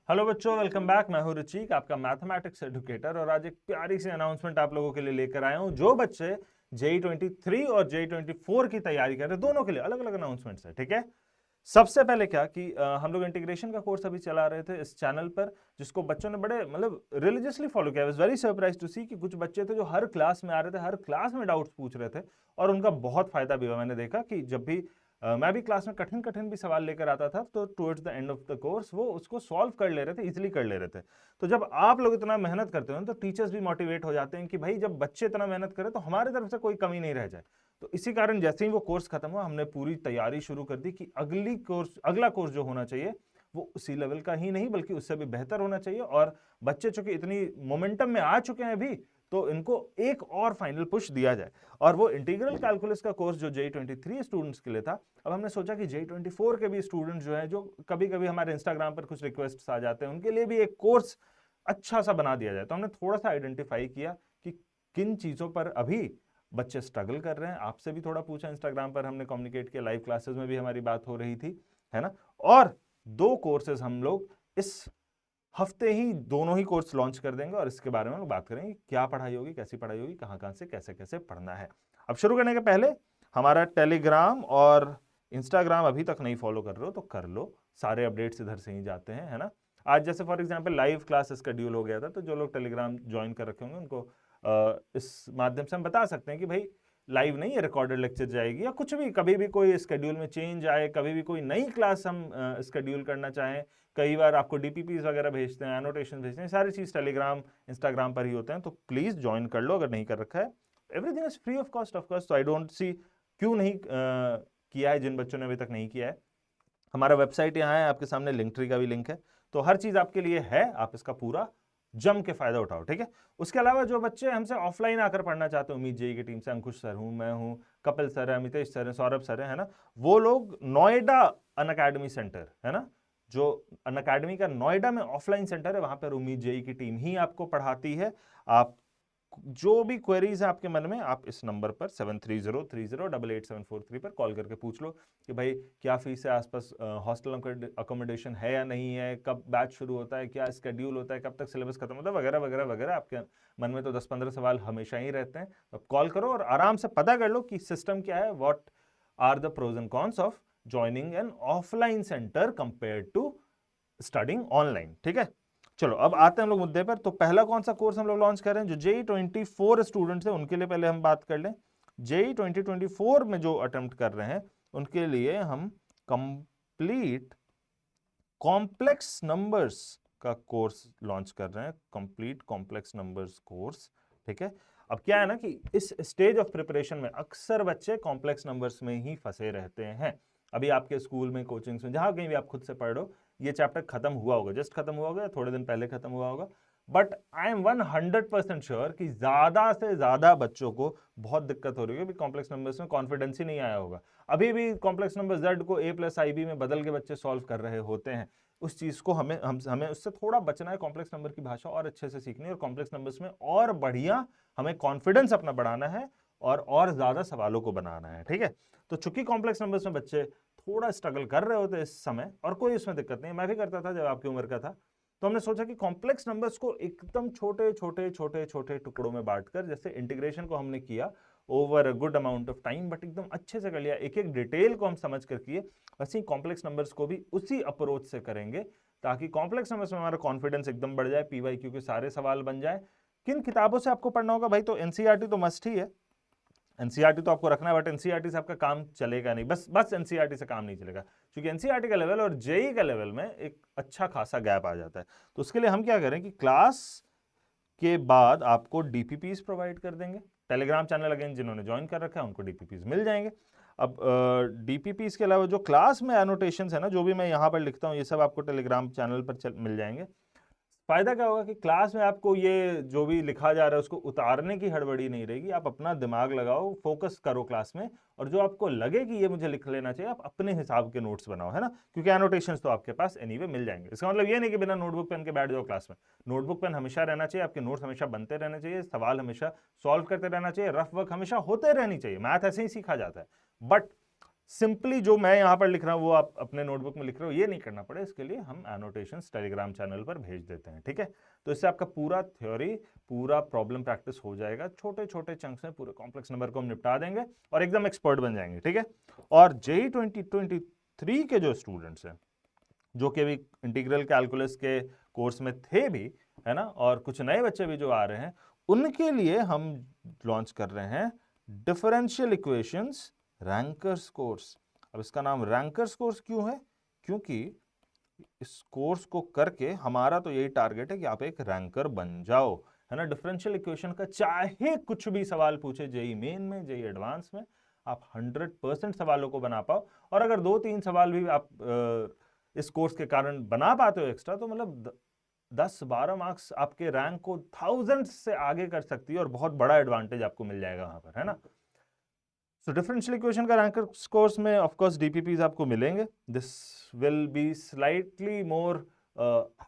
Hello बच्चों, welcome back. मैं हूं रुचिक, आपका मैथमेटिक्स एडुकेटर। और आज एक प्यारी सी अनाउंसमेंट आप लोगों के लिए लेकर आया हूं। जो बच्चे JEE-23 और JEE-24 की तैयारी कर रहे हैं, दोनों के लिए अलग अलग अनाउंसमेंट्स है। ठीक है, सबसे पहले क्या कि हम लोग इंटीग्रेशन का कोर्स अभी चला रहे थे इस चैनल पर, जिसको बच्चों ने बड़े मतलब रिलीजियसली फॉलो किया। वाज वेरी सरप्राइज टू सी कि कुछ बच्चे थे जो हर क्लास में आ रहे थे, हर क्लास में डाउट्स पूछ रहे थे, और उनका बहुत फायदा भी हुआ। मैंने देखा कि जब भी मैं भी क्लास में कठिन कठिन भी सवाल लेकर आता था, तो towards the end of the course वो उसको सॉल्व कर ले रहे थे, इजिली कर ले रहे थे। तो जब आप लोग इतना मेहनत करते हो तो टीचर्स भी मोटिवेट हो जाते हैं कि भाई जब बच्चे इतना मेहनत करें तो हमारी तरफ से कोई कमी नहीं रह जाए। तो इसी कारण जैसे ही वो कोर्स खत्म हुआ, हमने पूरी तैयारी शुरू कर दी कि अगला कोर्स जो होना चाहिए वो उसी लेवल का ही नहीं बल्कि उससे भी बेहतर होना चाहिए। और बच्चे चूंकि इतनी मोमेंटम में आ चुके हैं अभी, तो इनको एक और फाइनल पुश दिया जाए। और वो इंटीग्रल कैलकुलस का कोर्स जो JEE-23 स्टूडेंट्स के लिए था, अब हमने सोचा कि JEE-24 के भी स्टूडेंट्स जो है, जो कभी कभी हमारे इंस्टाग्राम पर कुछ रिक्वेस्ट आ जाते हैं, उनके लिए भी एक कोर्स अच्छा सा बना दिया जाए। तो हमने थोड़ा सा आइडेंटिफाई किया कि किन चीजों पर अभी बच्चे स्ट्रगल कर रहे हैं। आपसे भी थोड़ा पूछा, इंस्टाग्राम पर हमने कम्युनिकेट किया, लाइव क्लासेस में भी हमारी बात हो रही थी, है ना। और 2 कोर्सेज हम लोग इस हफ्ते ही दोनों ही कोर्स लॉन्च कर देंगे, और इसके बारे में हम बात करेंगे क्या पढ़ाई होगी, कैसी पढ़ाई होगी, कहां कहां से कैसे कैसे पढ़ना है। अब शुरू करने के पहले हमारा टेलीग्राम और इंस्टाग्राम अभी तक नहीं फॉलो कर रहे हो तो कर लो, सारे अपडेट्स इधर से ही जाते हैं, है ना। आज जैसे for example live class schedule हो गया था, तो जो लोग टेलीग्राम ज्वाइन कर रखे होंगे उनको इस माध्यम से हम बता सकते हैं कि भाई लाइव नहीं है, रिकॉर्डेड लेक्चर जाएगी, या कुछ भी कभी भी कोई स्केड्यूल में चेंज आए, कभी भी कोई नई क्लास हम स्केड्यूल करना चाहें, कई बार आपको डीपीपीज वगैरह भेजते हैं, एनोटेशन भेजते हैं, सारी चीज टेलीग्राम इंस्टाग्राम पर ही होते हैं। तो प्लीज ज्वाइन कर लो अगर नहीं कर रखा है। Everything is free of cost, of course. तो आई डोंट सी क्यों नहीं किया है, जिन बच्चों ने अभी तक नहीं किया है। हमारा वेबसाइट यहाँ है, आपके सामने लिंक ट्री का भी लिंक है, तो हर चीज आपके लिए है, आप इसका पूरा जम के फायदा उठाओ। ठीक है, उसके अलावा जो बच्चे हमसे ऑफलाइन आकर पढ़ना चाहते हैं, उम्मीद जेई की टीम से अंकुश सर हूं, मैं हूं, कपिल सर है, अमितेश सर है, सौरभ सर है ना, वो लोग नोएडा अनअकैडमी सेंटर है ना, जो अनअकैडमी का नोएडा में ऑफलाइन सेंटर है, वहां पर उम्मीद जेई की टीम ही आपको पढ़ाती है। आप जो भी क्वेरीज है आपके मन में, आप इस नंबर पर 7303088743 पर कॉल करके पूछ लो कि भाई क्या फीस है, आसपास हॉस्टल अकोमोडेशन है या नहीं है, कब बैच शुरू होता है, क्या स्केड्यूल होता है, कब तक सिलेबस खत्म होता है, वगैरह वगैरह वगैरह। आपके मन में तो 10-15 सवाल हमेशा ही रहते हैं। अब कॉल करो और आराम से पता कर लो कि सिस्टम क्या है, what are the pros and cons of joining an offline centre compare to studying online. ठीक है, चलो अब आते हैं हम लोग मुद्दे पर। तो पहला कौन सा कोर्स हम लोग लॉन्च कर रहे हैं, जो JEE-24 स्टूडेंट्स हैं उनके लिए पहले हम बात कर लें। JEE-2024 में जो अटेम्प्ट कर रहे हैं उनके लिए हम कंप्लीट कॉम्प्लेक्स नंबर्स का कोर्स लॉन्च कर रहे हैं, कंप्लीट कॉम्प्लेक्स नंबर्स कोर्स। ठीक है, अब क्या है ना कि इस स्टेज ऑफ प्रिपरेशन में अक्सर बच्चे कॉम्प्लेक्स नंबर्स में ही फंसे रहते हैं। अभी आपके स्कूल में, कोचिंग्स में, जहां कहीं भी आप खुद से पढ़ लो, ये चैप्टर खत्म हुआ होगा, जस्ट खत्म हुआ होगा, थोड़े दिन पहले खत्म हुआ होगा। बट आई एम 100% श्योर कि ज्यादा से ज्यादा बच्चों को बहुत दिक्कत हो रही है, कॉम्प्लेक्स नंबर्स में कॉन्फिडेंस ही नहीं आया होगा। अभी भी कॉम्प्लेक्स नंबर z को a+ib में बदल के बच्चे सॉल्व कर रहे होते हैं। उस चीज को हमें उससे थोड़ा बचना है, कॉम्प्लेक्स नंबर की भाषा और अच्छे से सीखनी है, और कॉम्प्लेक्स नंबर्स में और बढ़िया हमें कॉन्फिडेंस अपना बढ़ाना है, और ज्यादा सवालों को बनाना है। ठीक है, तो चूंकि कॉम्प्लेक्स नंबर्स में बच्चे थोड़ा स्ट्रगल कर रहे होते इस समय, और कोई इसमें दिक्कत नहीं, मैं भी करता था जब आपकी उम्र का था, तो हमने सोचा कि कॉम्प्लेक्स नंबर्स को एकदम छोटे छोटे छोटे छोटे टुकड़ों में बांटकर, जैसे इंटीग्रेशन को हमने किया over a good amount of time, but एकदम अच्छे से कर लिया, एक एक डिटेल को हम समझ कर किए, वैसे ही कॉम्प्लेक्स नंबर्स को भी उसी अप्रोच से करेंगे, ताकि कॉम्प्लेक्स नंबर्स में हमारा कॉन्फिडेंस एकदम बढ़ जाए, पीवाईक्यू के सारे सवाल बन जाए। किन किताबों से आपको पढ़ना होगा भाई, तो एनसीईआरटी तो मस्ट ही है, एनसीईआरटी तो आपको रखना है, बट एनसीईआरटी से आपका काम चलेगा नहीं, बस एनसीईआरटी से काम नहीं चलेगा, क्योंकि एनसीईआरटी का लेवल और जेई का लेवल में एक अच्छा खासा गैप आ जाता है। तो उसके लिए हम क्या करें कि क्लास के बाद आपको डीपीपीज प्रोवाइड कर देंगे। टेलीग्राम चैनल अगेन जिन्होंने ज्वाइन कर रखा है उनको डीपीपीज मिल जाएंगे। अब डीपीपीज के अलावा जो क्लास में एनोटेशंस है ना, जो भी मैं यहाँ पर लिखता हूँ, ये सब आपको टेलीग्राम चैनल पर मिल जाएंगे। फायदा क्या होगा कि क्लास में आपको ये जो भी लिखा जा रहा है उसको उतारने की हड़बड़ी नहीं रहेगी, आप अपना दिमाग लगाओ, फोकस करो क्लास में, और जो आपको लगे कि ये मुझे लिख लेना चाहिए, आप अपने हिसाब के नोट्स बनाओ, है ना, क्योंकि एनोटेशंस तो आपके पास एनीवे मिल जाएंगे। इसका मतलब ये नहीं कि बिना नोटबुक पेन के बैठ जाओ क्लास में। नोटबुक पेन हमेशा रहना चाहिए, आपके नोट्स हमेशा बनते रहने चाहिए, सवाल हमेशा सॉल्व करते रहना चाहिए, रफ वर्क हमेशा होते रहनी चाहिए, मैथ ऐसे ही सीखा जाता है। बट सिंपली जो मैं यहाँ पर लिख रहा हूँ वो आप अपने नोटबुक में लिख रहे हो, ये नहीं करना पड़े, इसके लिए हम एनोटेशंस टेलीग्राम चैनल पर भेज देते हैं, ठीक है। तो इससे आपका पूरा थ्योरी, पूरा प्रॉब्लम प्रैक्टिस हो जाएगा, छोटे छोटे चंक्स में पूरे कॉम्प्लेक्स नंबर को हम निपटा देंगे और एकदम एक्सपर्ट बन जाएंगे, ठीक है। और जेईई 2023 के जो स्टूडेंट्स हैं, जो कि अभी इंटीग्रल कैलकुलस के कोर्स में थे भी, है ना, और कुछ नए बच्चे भी जो आ रहे हैं, उनके लिए हम लॉन्च कर रहे हैं डिफरेंशियल इक्वेशंस रैंकर्स कोर्स। अब इसका नाम रैंकर्स कोर्स क्यों है? क्योंकि इस कोर्स को करके हमारा तो यही टारगेट है कि आप एक रैंकर बन जाओ, है ना। डिफरेंशियल इक्वेशन का चाहे कुछ भी सवाल पूछे जेईई मेन में, जेईई एडवांस में, आप 100% सवालों को बना पाओ। और अगर 2-3 सवाल भी आप इस कोर्स के कारण बना पाते हो एक्स्ट्रा, तो मतलब 10-12 मार्क्स आपके रैंक को थाउजेंड से आगे कर सकती है और बहुत बड़ा एडवांटेज आपको मिल जाएगा वहां पर, है ना। सो डिफरेंशियल इक्वेशन का रैंकर कोर्स में ऑफ कोर्स डीपीपीज आपको मिलेंगे। This will be slightly more,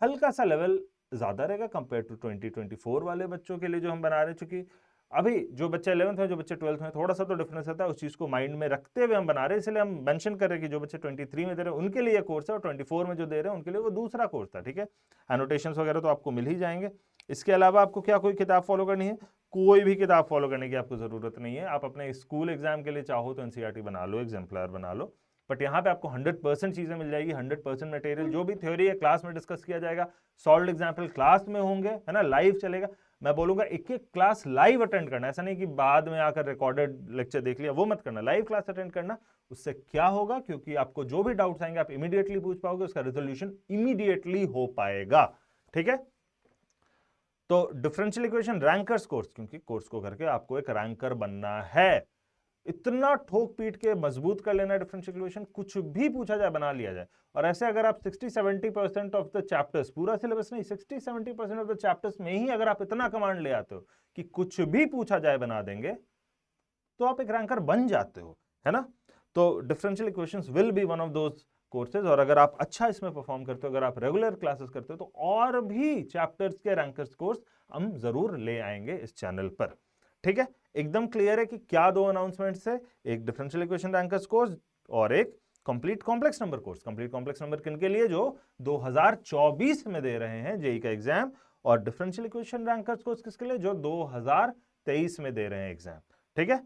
हल्का सा लेवल ज्यादा रहेगा कंपेयर टू 2024 वाले बच्चों के लिए जो हम बना रहे हैं। चूंकि अभी जो बच्चे 11th में, जो बच्चे 12th में, थोड़ा सा तो डिफरेंस रहता है, उस चीज को माइंड में रखते हुए हम बना रहे हैं। इसलिए हम मेंशन कर रहे हैं कि जो बच्चे 23 में दे रहे हैं उनके लिए ये कोर्स है, और 24 में जो दे रहे हैं उनके लिए वो दूसरा कोर्स था, ठीक है। एनोटेशंस वगैरह तो आपको मिल ही जाएंगे। इसके अलावा आपको क्या कोई किताब फॉलो करनी है? कोई भी किताब फॉलो करने की आपको जरूरत नहीं है। आप अपने स्कूल एग्जाम के लिए चाहो तो एनसीईआरटी बना लो, एग्जाम्पलर बना लो, बट यहाँ पे आपको 100% चीजें मिल जाएगी, 100% मटेरियल। जो भी थ्योरी है क्लास में डिस्कस किया जाएगा, सॉल्व्ड एग्जाम्पल क्लास में होंगे, है ना, लाइव चलेगा। मैं बोलूंगा एक एक क्लास लाइव अटेंड करना, ऐसा नहीं कि बाद में आकर रिकॉर्डेड लेक्चर देख लिया, वो मत करना, लाइव क्लास अटेंड करना। उससे क्या होगा, क्योंकि आपको जो भी डाउट्स आएंगे आप इमीडिएटली पूछ पाओगे, उसका रिजोल्यूशन इमीडिएटली हो पाएगा, ठीक है। तो डिफरेंशियल इक्वेशन रैंकर्स कोर्स, क्योंकि कोर्स को करके आपको एक रैंकर बनना है। इतना ठोक पीट के मजबूत कर लेना डिफरेंशियल इक्वेशन, कुछ भी पूछा जाए बना लिया जाए। और ऐसे अगर आप 60-70% ऑफ द चैप्टर्स, पूरा सिलेबस नहीं, 60-70% ऑफ द चैप्टर्स में ही अगर आप इतना कमांड ले आते हो कि कुछ भी पूछा जाए बना देंगे, तो आप एक रैंकर बन जाते हो, है ना। तो differential equations will be one of those courses. और अगर आप अच्छा इसमें परफॉर्म करते हो, अगर आप रेगुलर क्लासेस करते हो, तो और भी चैप्टर्स के रैंकर्स कोर्स हम जरूर ले आएंगे इस चैनल पर, ठीक है। एकदम क्लियर है कि क्या दो अनाउंसमेंट्स है, एक डिफरेंशियल इक्वेशन रैंकर्स कोर्स और एक complete complex number course. Complete complex number किनके लिए? जो 2024 में दे रहे हैं जेईई का एग्जाम। और डिफरेंशियल इक्वेशन रैंकर्स कोर्स किसके लिए? जो 2023 में दे रहे हैं एग्जाम, ठीक है।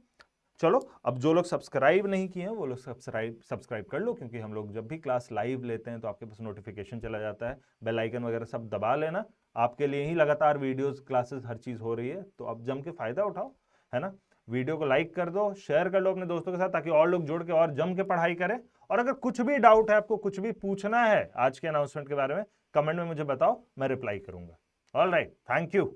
चलो, अब जो लोग सब्सक्राइब नहीं किए हैं वो लोग सब्सक्राइब कर लो, क्योंकि हम लोग जब भी क्लास लाइव लेते हैं तो आपके पास नोटिफिकेशन चला जाता है। बेल आइकन वगैरह सब दबा लेना, आपके लिए ही लगातार वीडियोस, क्लासेस, हर चीज हो रही है। तो अब जम के फायदा उठाओ, है ना। वीडियो को लाइक कर दो, शेयर कर लो अपने दोस्तों के साथ, ताकि और लोग जुड़ के और जम के पढ़ाई करें। और अगर कुछ भी डाउट है, आपको कुछ भी पूछना है आज के अनाउंसमेंट के बारे में, कमेंट में मुझे बताओ, मैं रिप्लाई करूंगा। All right, thank you.